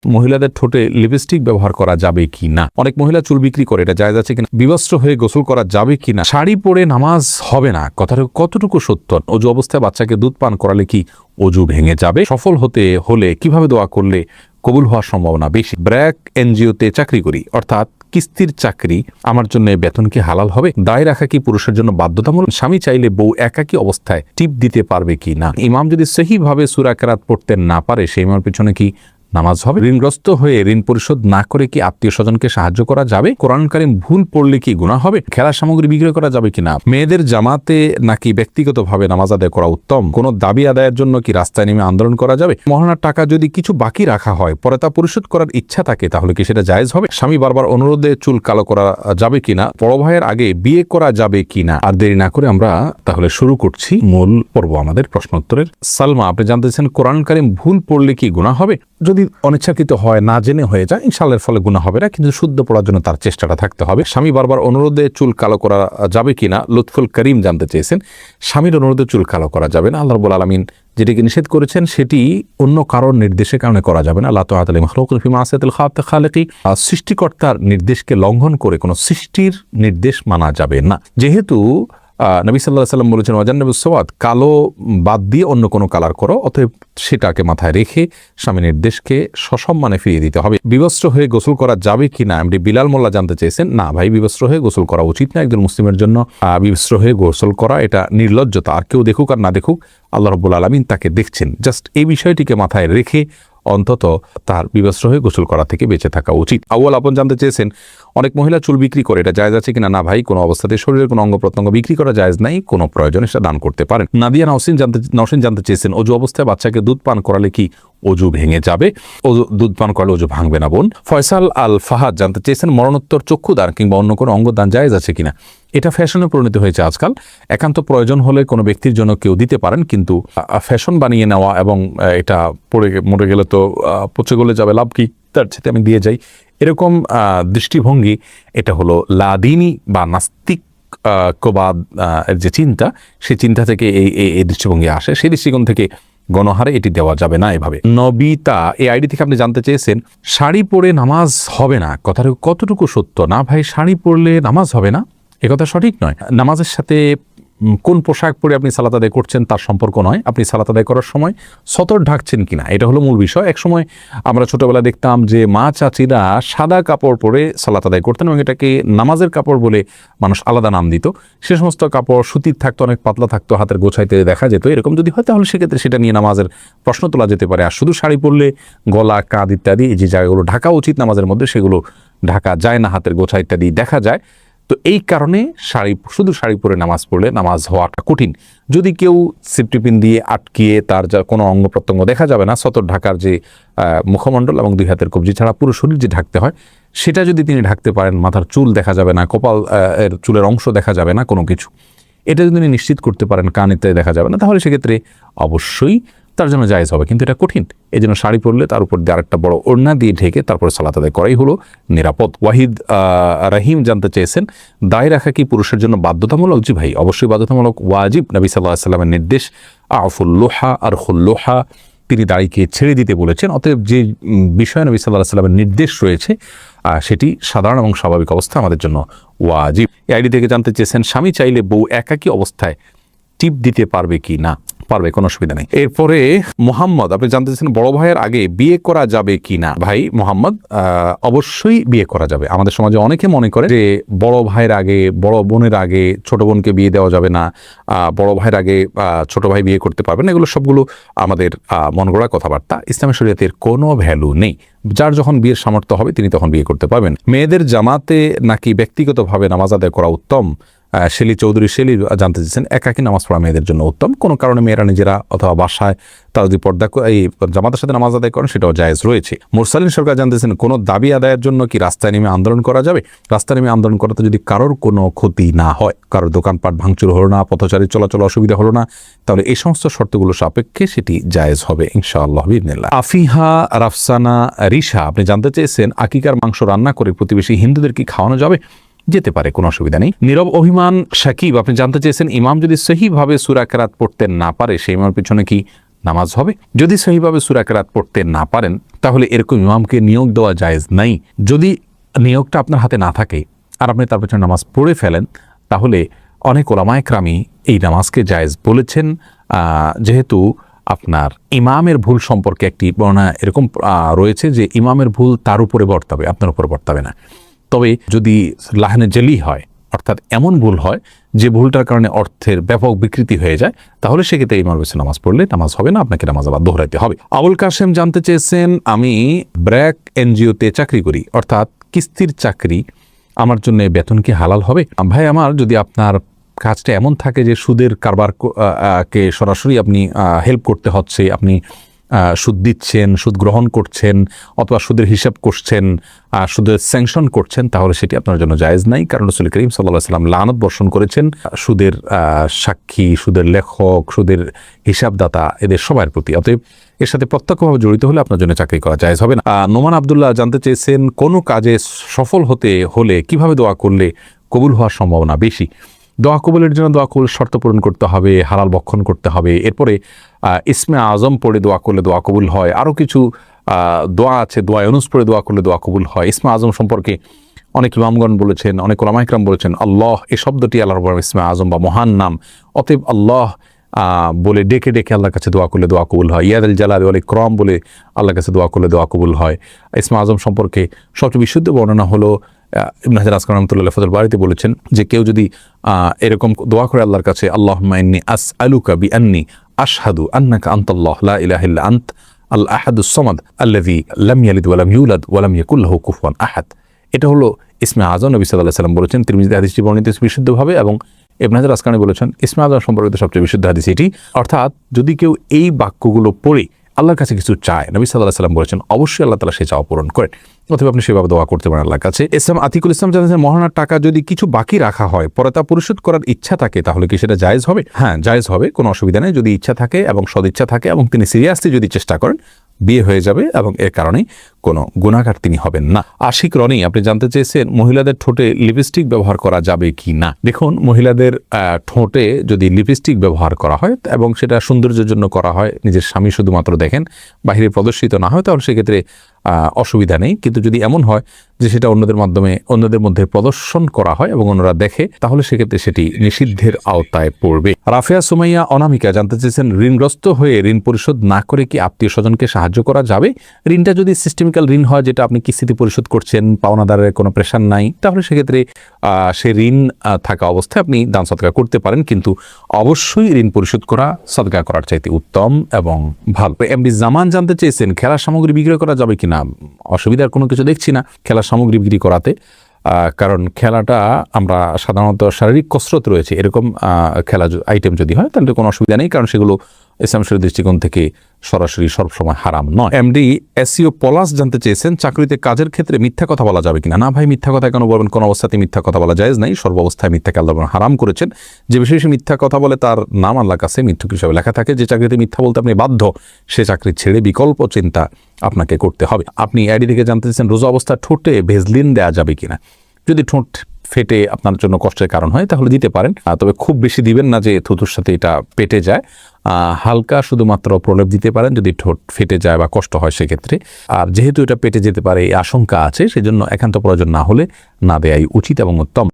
মহিলাদের ঠোঁটে লিপস্টিক ব্যবহার করা যাবে কি না? অনেক মহিলা চুল বিক্রি করে, এটা জায়েজ আছে কিনা? বিবস্ত্র হয়ে গোসল করা যাবে কিনা? শাড়ি পরে নামাজ হবে না, কথাটা কতটুকু সত্য? অজু অবস্থায় বাচ্চাকে দুধ পান করালে কি অজু ভেঙে যাবে? সফল হতে হলে কিভাবে দোয়া করলে কবুল হওয়ার সম্ভাবনা বেশি? ব্র্যাক এনজিওতে চাকরি করি, অর্থাৎ কিস্তির চাকরি, আমার জন্য বেতন কি হালাল হবে? দায় রাখা কি পুরুষের জন্য বাধ্যতামূলক? স্বামী চাইলে বউ একাকী অবস্থায় টিপ দিতে পারবে কি না? ইমাম যদি সহিভাবে সূরা কেরাত পড়তে না পারে, সেই ইমামের পিছনে কি নামাজ হবে? ঋণগ্রস্ত হয়ে ঋণ পরিশোধ না করে কি আত্মীয় স্বজনকে সাহায্য করা যাবে? কোরআন কারীম ভুল পড়লে কি গুনাহ হবে? খেলার সামগ্রী বিক্রয় করা যাবে কিনা? মেয়েদের জামাতে নাকি ব্যক্তিগতভাবে নামাজ আদায় করা উত্তম? কোনো দাবি আদায়ের জন্য কি রাস্তায় নেমে আন্দোলন করা যাবে? মহারণার টাকা যদি কিছু বাকি রাখা হয়, পরে তা পরিশোধ করার ইচ্ছা থাকে, তাহলে কি সেটা জায়েজ হবে? স্বামী বারবার অনুরোধে চুল কালো করা যাবে কিনা? বড় ভাইয়ের আগে বিয়ে করা যাবে কিনা? আর দেরি না করে আমরা তাহলে শুরু করছি মূল পর্ব আমাদের প্রশ্নোত্তরের। সালমা, আপনি জানতেছেন কোরআন কারীম ভুল পড়লে কি গুনাহ হবে? যদি অনিচ্ছাকৃত হয়, না জেনে হয়ে যায়, ইনশাআল্লাহর ফলে গুনাহ হবে না, কিন্তু শুদ্ধ পড়ার জন্য তার চেষ্টাটা থাকতে হবে। স্বামী বারবার অনুরোধে চুল কালো করা যাবে কিনা লুৎফুল করিম জানতে চেয়েছেন। স্বামীর অনুরোধে চুল কালো করা যাবে না। আল্লাহ রাব্বুল আলামিন যেটিকে নিষেধ করেছেন সেটি অন্য কারোর নির্দেশের কারণে করা যাবে না। লা তাআতা লিমাখলুকিন ফি মাসিয়াতিল খালিকি, সৃষ্টিকর্তার নির্দেশকে লঙ্ঘন করে কোনো সৃষ্টির নির্দেশ মানা যাবে না। যেহেতু নবী সাল্লাল্লাহু আলাইহি ওয়াসাল্লাম বলেছেন ওয়াজান্নাবুস সাওয়াদ, কালো বাদ দিয়ে অন্য কোনো কালার করো, অতএব সেটাকে মাথায় রেখে স্বামী নির্দেশকে সসম্মানে ফিরিয়ে দিতে হবে। বিবস্ত্র হয়ে গোসল করা যাবে কিনা এমডি বিলাল মোল্লা জানতে চেয়েছেন। না ভাই, বিবস্ত্র হয়ে গোসল করা উচিত না। একজন মুসলিমের জন্য বিবস্ত্র হয়ে গোসল করা এটা নির্লজ্জতা। আর কেউ দেখুক আর না দেখুক, আল্লাহ রাব্বুল আলামিন তাকে দেখছেন। জাস্ট এই বিষয়টিকে মাথায় রেখে অন্তত তার বিবস্ত্র হয়ে গোসল করা থেকে বেঁচে থাকা উচিত। আউয়াল আপন জানতে চেয়েছেন, অনেক মহিলা চুল বিক্রি করে, এটা জায়েজ আছে কিনা? না ভাই, কোনো অবস্থাতে শরীরের কোনো অঙ্গ প্রত্যঙ্গ বিক্রি করা জায়েজ নাই, কোনো প্রয়োজনে সেটা দান করতে পারেন। নাদিয়া নওশিন জানতে চেয়েছেন, অজু অবস্থায় বাচ্চাকে দুধ পান করালে কি অজু ভেঙে যাবে? দুধ পান করলে অজু ভাঙবে না বোন। ফয়সাল আল ফাহাদ জানতে চেয়েছেন, মরণোত্তর চক্ষুদান কিংবা অন্য কোনো অঙ্গদান জায়েজ আছে কিনা? এটা ফ্যাশনে পরিণত হয়েছে আজকাল। একান্ত প্রয়োজন হলে কোনো ব্যক্তির জন্য কেউ দিতে পারেন, কিন্তু ফ্যাশন বানিয়ে নেওয়া এবং এটা মরে গেলে তো পচে গলে যাবে, লাভ কি, তার সাথে আমি দিয়ে যাই, এরকম দৃষ্টিভঙ্গি, এটা হলো লাদিনী বা নাস্তিক কবাদ এর যে চিন্তা, সেই চিন্তা থেকে এই দৃষ্টিভঙ্গি আসে। সেই দৃষ্টিকোণ থেকে গণহারে এটি দেওয়া যাবে না এভাবে। নবিতা, এই আইডি থেকে আপনি জানতে চেয়েছেন, শাড়ি পরে নামাজ হবে না, কথাটা কতটুকু সত্য? না ভাই, শাড়ি পরলে নামাজ হবে না, একথা সঠিক নয়। নামাজের সাথে কোন পোশাক পরে আপনি সালাত আদায় করছেন তার সম্পর্ক নয়। আপনি সালাত আদায় করার সময় সতর ঢাকছেন কিনা, এটা হলো মূল বিষয়। একসময় আমরা ছোটবেলা দেখতাম যে মা চাচিরা সাদা কাপড় পরে সালাত আদায় করতেন এবং এটাকে নামাজের কাপড় বলে মানুষ আলাদা নাম দিত। সে সমস্ত কাপড় সুতির থাকতো, অনেক পাতলা থাকতো, হাতের গোছাইতে দেখা যেত। এরকম যদি হয় তাহলে সেক্ষেত্রে সেটা নিয়ে নামাজের প্রশ্ন তোলা যেতে পারে। আর শুধু শাড়ি পরলে গলা, কাঁধ ইত্যাদি যে জায়গাগুলো ঢাকা উচিত নামাজের মধ্যে, সেগুলো ঢাকা যায় না, হাতের গোছা ইত্যাদি দেখা যায়। তো এই কারণে শুধু শাড়ি পরে নামাজ পড়লে নামাজ হওয়াটা কঠিন। যদি কেউ সেফটি পিন দিয়ে আটকিয়ে তার যা কোনো অঙ্গ প্রত্যঙ্গ দেখা যাবে না, সতর ঢাকার যে মুখমণ্ডল এবং দুই হাতের কবজি ছাড়া পুরো শরীর যে ঢাকতে হয়, সেটা যদি তিনি ঢাকতে পারেন, মাথার চুল দেখা যাবে না, কপাল এর চুলের অংশ দেখা যাবে না, কোনো কিছু, এটা যদি তিনি নিশ্চিত করতে পারেন, কান ইত্যাদি দেখা যাবে না, তাহলে সেক্ষেত্রে অবশ্যই তার জন্য জায়েজ হবে। কিন্তু এটা কঠিন, এই জন্য শাড়ি পরলে তার উপর দিয়ে আরেকটা বড় ওড়না দিয়ে ঢেকে তারপরে সালাত আদায় করাই হলো নিরাপদ। ওয়াহিদ রাহিম জানতে চেয়েছেন, দায় রাখা কি পুরুষের জন্য বাধ্যতামূলক? জি ভাই, অবশ্যই বাধ্যতামূলক, ওয়াজিব। নবী সাল্লাল্লাহু আলাইহি ওয়াসাল্লামের নির্দেশ আফুল লোহা আর খুল্লোহা, তিনি দাড়িকে ছেড়ে দিতে বলেছেন। অতএব যে বিষয়ে নবী সাল্লাল্লাহু আলাইহি ওয়াসাল্লামের নির্দেশ রয়েছে সেটি সাধারণ এবং স্বাভাবিক অবস্থা আমাদের জন্য ওয়াজিব। এই আইডি থেকে জানতে চেয়েছেন, স্বামী চাইলে বউ একাকী অবস্থায় টিপ দিতে পারবে কি না? পারবে, কোনো অসুবিধা নেই। এরপরে মোহাম্মদ, আপনি জানতে চাচ্ছেন বড় ভাইয়ের আগে বিয়ে করা যাবে কি না? ভাই মোহাম্মদ, অবশ্যই বিয়ে করা যাবে। আমাদের সমাজে অনেকে মনে করে যে বড় ভাইয়ের আগে, বড় বোনের আগে ছোট বোনকে বিয়ে দেওয়া যাবে না, বড় ভাইয়ের আগে ছোট ভাই বিয়ে করতে পারবে না। এগুলো সবগুলো আমাদের মন গড়া কথাবার্তা। ইসলামী শরীয়তের কোনো ভ্যালু নেই। যার যখন বিয়ের সামর্থ্য হবে তিনি তখন বিয়ে করতে পারবেন। মেয়েদের জামাতে নাকি ব্যক্তিগতভাবে নামাজ আদায় করা উত্তম? শেলি চৌধুরী জানতে চেয়েছেন, একাকী নামাজ পড়া মেয়েদের জন্য উত্তম। কোনো কারণে মেয়েরা নিজেরা অথবা বাসায় তারা যদি পর্দা এই জামাতের সাথে নামাজ আদায় করেন, সেটাও জায়েজ রয়েছে। মুরসালিন সরকার জানতেছেন, কোনো দাবি আদায়ের জন্য কি রাস্তায় নেমে আন্দোলন করা যাবে? রাস্তায় নেমে আন্দোলন করাতে যদি কারোর কোনো ক্ষতি না হয়, কারোর দোকানপাট ভাঙচুর হলো না, পথচারী চলাচল অসুবিধা হলো না, তাহলে এই সমস্ত শর্তগুলো সাপেক্ষে সেটি জায়েজ হবে ইনশাআল্লাহ বিইذনিল্লাহ। আফিহা রাফসানা রিশা, আপনি জানতে চেয়েছেন, আকিকার মাংস রান্না করে প্রতিবেশী হিন্দুদের কি খাওয়ানো যাবে? যেতে পারে, কোনো অসুবিধা নেই। নীরব অভিমান সাকিব, আপনি জানতে চেয়েছেন, ইমাম যদি সহিভাবে সূরা কেরাত পড়তে না পারে, সেই ইমামের পিছনে কি নামাজ হবে। যদি সহিভাবে সূরা কিরাত পড়তে না পারেন তাহলে এরকম ইমামকে নিয়োগ দেওয়া জায়েজ নাই। যদি নিয়োগটা আপনার হাতে না থাকে আর আপনি তার পেছনে নামাজ পড়ে ফেলেন তাহলে অনেক ওলামায়ে কেরামী এই নামাজকে জায়েজ বলেছেন, যেহেতু আপনার ইমামের ভুল সম্পর্কে একটি বর্ণনা এরকম রয়েছে যে ইমামের ভুল তার উপরে বর্তাবে, আপনার উপরে বর্তাবে না। তবে যদি লাহনে জেলি হয়, অর্থাৎ এমন ভুল হয় যে ভুলটার কারণে অর্থের ব্যাপক বিকৃতি হয়ে যায়, তাহলে সেক্ষেত্রে ইমামের পেছনে নামাজ পড়লে নামাজ হবে না, আপনাকে নামাজ আবার দোহরাইতে হবে। আবুল কাশেম জানতে চেয়েছেন, আমি ব্র্যাক এনজিওতে চাকরি করি, অর্থাৎ কিস্তির চাকরি, আমার জন্য বেতন কি হালাল হবে? ভাই আমার, যদি আপনার কাজটা এমন থাকে যে সুদের কারবার কে সরাসরি আপনি হেল্প করতে হচ্ছে, আপনি সুদ দিচ্ছেন, সুদ গ্রহণ করছেন, অথবা সুদের হিসাব করছেন, সুদের স্যাংশন করছেন, তাহলে সেটি আপনার জন্য জায়েজ নাই। কারণ রাসূল করিম সাল্লাল্লাহু আলাইহি ওয়াসাল্লাম লানত বর্ষণ করেছেন সুদের সাক্ষী, সুদের লেখক, সুদের হিসাবদাতা, এদের সবার প্রতি। অতএব এর সাথে প্রত্যক্ষভাবে জড়িত হলে আপনার জন্য চাকরি করা জায়েজ হবে না। নোমান আব্দুল্লাহ জানতে চেয়েছেন, কোনো কাজে সফল হতে হলে কিভাবে দোয়া করলে কবুল হওয়ার সম্ভাবনা বেশি? দোয়া কবুলের জন্য দোয়া কবুল শর্ত পূরণ করতে হবে, হালাল ভক্ষণ করতে হবে, এরপরে ইসমে আজম পড়ে দোয়া করলে দোয়া কবুল হয়। আরও কিছু দোয়া আছে, দোয়া ইউনুস পড়ে দোয়া করলে দোয়া কবুল হয়। ইসমে আজম সম্পর্কে অনেক ইমামগণ বলেছেন, অনেক ওলামায়ে কেরাম বলেছেন, আল্লাহ এই শব্দটি আল্লাহর ইসমে আজম বা মহান নাম। অতএব আল্লাহ বলে ডেকে ডেকে আল্লাহর কাছে দোয়া করলে দোয়া কবুল হয়। ইয়াদ আল জালাল ওয়াল ইকরাম বলে আল্লাহর কাছে দোয়া করলে দোয়া কবুল হয়। ইসমে আজম সম্পর্কে সবচেয়ে বিশুদ্ধ বর্ণনা হলো ইবনে হাজার আসকালানি রাহমাতুল্লাহি ফাতুল বারীতে বলেছেন যে কেউ যদি এরকম দোয়া করে আল্লাহর কাছে, আল্লাহুম্মা ইন্নী আসআলুকা বিআন্নী আশহাদু আন্নাকা আনতাল্লাহ লা ইলাহা ইল্লা আনত আল আহাদুস সামাদ আল্লাযী লাম ইয়ালিদ ওয়া লাম ইউলাদ ওয়া লাম ইয়াকুল লাহু কুফুয়ান আহাদ। এটা হলো ইসমে আজম। নবী সাল্লাল্লাহু আলাইহি ওয়াসাল্লাম বলেছেন, তিরমিজিতে হাদিসটি বর্ণিত বিশুদ্ধভাবে, এবং ইবনে হাজার আসকালানি বলেছেন ইসমে আজম সম্পর্কিত সবচেয়ে বিশুদ্ধ হাদিস এটি। অর্থাৎ যদি কেউ এই বাক্যগুলো পড়ে আল্লাহর কাছে কিছু চায়, নবী সাল্লাল্লাহু আলাইহি ওয়াসাল্লাম বলেছেন অবশ্যই আল্লাহ তাআলা সেই চাওয়া পূরণ করেন। অথবা আপনি সেভাবে দোয়া করতে পারেন আল্লাহর কাছে। ইসলাম আতিকুল ইসলাম জানাচ্ছেন, মহারণার টাকা যদি কিছু বাকি রাখা হয়, পরে তা পরিশোধ করার ইচ্ছা থাকে, তাহলে কি সেটা জায়েজ হবে? হ্যাঁ, জায়েজ হবে, কোনো অসুবিধা নেই। যদি ইচ্ছা থাকে এবং সদিচ্ছা থাকে এবং তিনি সিরিয়াসলি যদি চেষ্টা করেন, বিয়ে হয়ে যাবে এবং এর কারণে কোনো গুনাহগার তিনি হবেন না। আশিক রনি আপনি জানতে চেয়েছেন, মহিলাদের ঠোঁটে লিপস্টিক ব্যবহার করা যাবে কি না? দেখুন, মহিলাদের ঠোঁটে যদি লিপস্টিক ব্যবহার করা হয় এবং সেটা সৌন্দর্যের জন্য করা হয়, নিজের স্বামী শুধুমাত্র দেখেন, বাহিরে প্রদর্শিত না হয়, তাহলে সেক্ষেত্রে অসুবিধা নেই। কিন্তু যদি এমন হয় যে সেটা অন্যদের মাধ্যমে অন্যদের মধ্যে প্রদর্শন করা হয় এবং অন্যরা দেখে, তাহলে সেক্ষেত্রে সেটি নিষিদ্ধের আওতায় পড়বে। রাফিয়া সুমাইয়া অনামিকা জানতে চেয়েছেন, ঋণগ্রস্ত হয়ে ঋণ পরিশোধ না করে কি আত্মীয় স্বজনকে সাহায্য করা যাবে? ঋণটা যদি সিস্টেমিক্যাল ঋণ হয়, যেটা আপনি কিস্তিতে পরিশোধ করছেন, পাওনাদারের কোনো প্রেশার নাই, তাহলে সেক্ষেত্রে সে ঋণ থাকা অবস্থায় আপনি দান সদকা করতে পারেন, কিন্তু অবশ্যই ঋণ পরিশোধ করা সদকা করার চাইতে উত্তম এবং ভালো। এমডি জামান জানতে চেয়েছেন, খেলার সামগ্রী বিক্রি করা যাবে কিনা? অসুবিধার কোনো কিছু দেখছি না খেলার সামগ্রী বিক্রি করাতে, কারণ খেলাটা আমরা সাধারণত শারীরিক কসরত রয়েছে এরকম খেলা আইটেম যদি হয় তাহলে কোনো অসুবিধা নেই, কারণ সেগুলো ইসলাম শরীয়তের দৃষ্টিকোণ থেকে সরাসরি সবসময় হারাম নয়। এমডি এসইও পলাশ জানতে চেয়েছেন, চাকরিতে কাজের ক্ষেত্রে মিথ্যা কথা বলা যাবে কিনা? না ভাই, মিথ্যা কথা কেন বলবেন? কোনো অবস্থাতে মিথ্যা কথা বলা জায়েজ নাই। সর্বাবস্থায় মিথ্যাকে আল্লাহ হারাম করেছেন। যে বিষয়ে সে মিথ্যা কথা বলে তার নাম আল্লাহর কাছে মিথ্যুক হিসাবে লেখা থাকে। যে চাকরিতে মিথ্যা বলতে আপনি বাধ্য, সে চাকরি ছেড়ে বিকল্প চিন্তা আপনাকে করতে হবে। আপনি আইডি থেকে জানতে চেয়েছেন, রোজা অবস্থায় ঠোঁটে ভেজলিন দেওয়া যাবে কিনা? যদি ঠোঁট ফেটে আপনার জন্য কষ্টের কারণ হয় তাহলে দিতে পারেন, তবে খুব বেশি দিবেন না যে থুতুর সাথে এটা পেটে যায়। হালকা শুধুমাত্র প্রলেপ দিতে পারেন যদি ঠোঁট ফেটে যায় বা কষ্ট হয় সেক্ষেত্রে। আর যেহেতু এটা পেটে যেতে পারে এই আশঙ্কা আছে, সেজন্য একান্ত প্রয়োজন না হলে না দেয়াই উচিত এবং উত্তম।